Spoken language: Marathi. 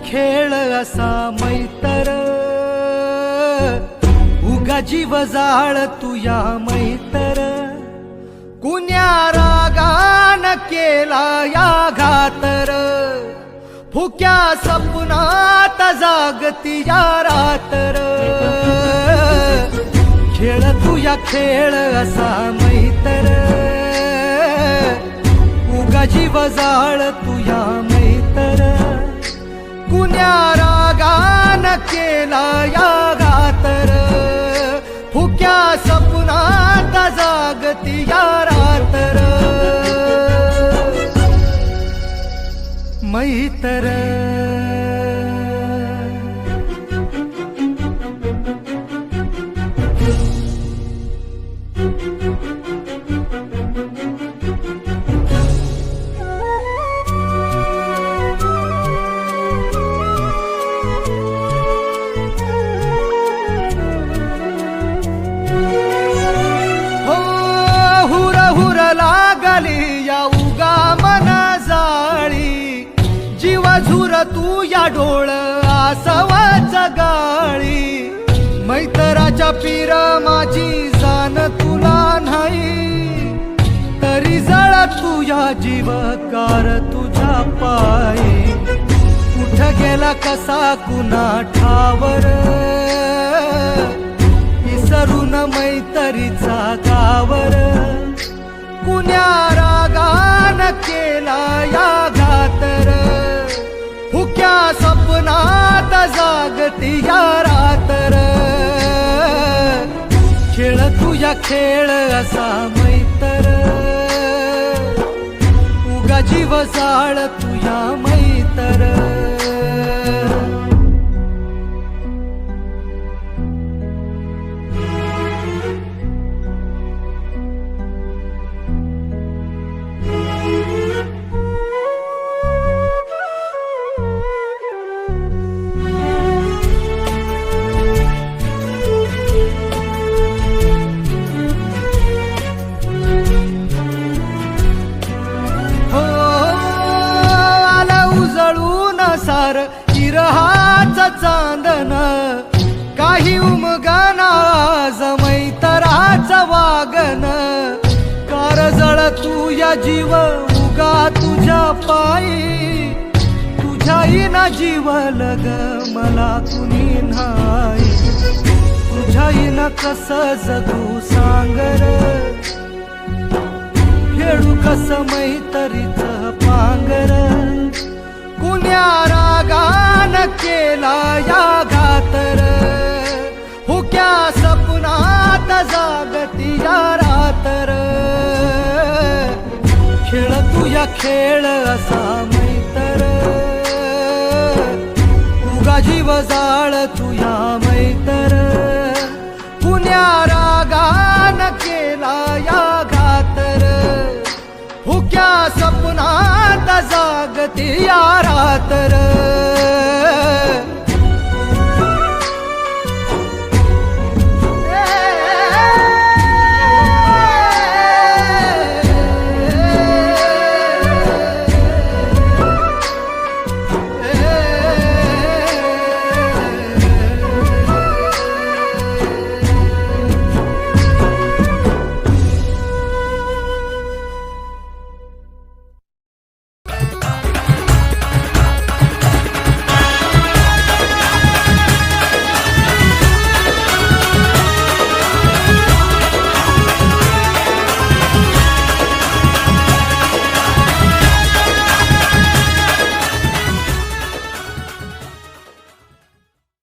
खेळ असा मैतर, उगा जीव जाळ तुया मैतर, कुण्या रागान केला या घातर, फुक्या सपनात जागती या रातर, खेळ तुया खेळ असा मैतर, उगा जीव जाळ तुया मैतर, कुण्या रागान केला या घातर, फुक्या सपनात जागती या रातर, मैतर. लागली या उगा मना जाळी, जीवा झुर तू या डोळ आसवाच गाळी, मैतराच्या पीर माझी जाण तुला नाही, तरी जळ तू या जीवकार तुझ्या पायी, कुठ गेला कसा कुणा ठावर, विसरून मैतरीचा गावर, कुण्या रागान केला या घातर, फुक्या सपनात जागती या रातर, खेळ तुझ्या खेळ असा मैतर, उगा जीव जाळ तुझ्या मैतर. सार इरहाच चांदन, काही उमगना मैतराच वागन, कारजळ तू या जीव उगा तुझ्या पायी, तुझ्याईना जीव लग मला कुणी नाही, तुझ्याईना कस जगू सांगर, खेळू कस मैतरीच पांगर, कुण्या रागान केला या घातर, फुक्या सपनात जागती या रातर, खेळ तुया खेळ असा मैतर, उगा जीव जाळ तुया मैतर, कुण्या रागान केला या घातर, फुक्या सपनात जागती या रातर.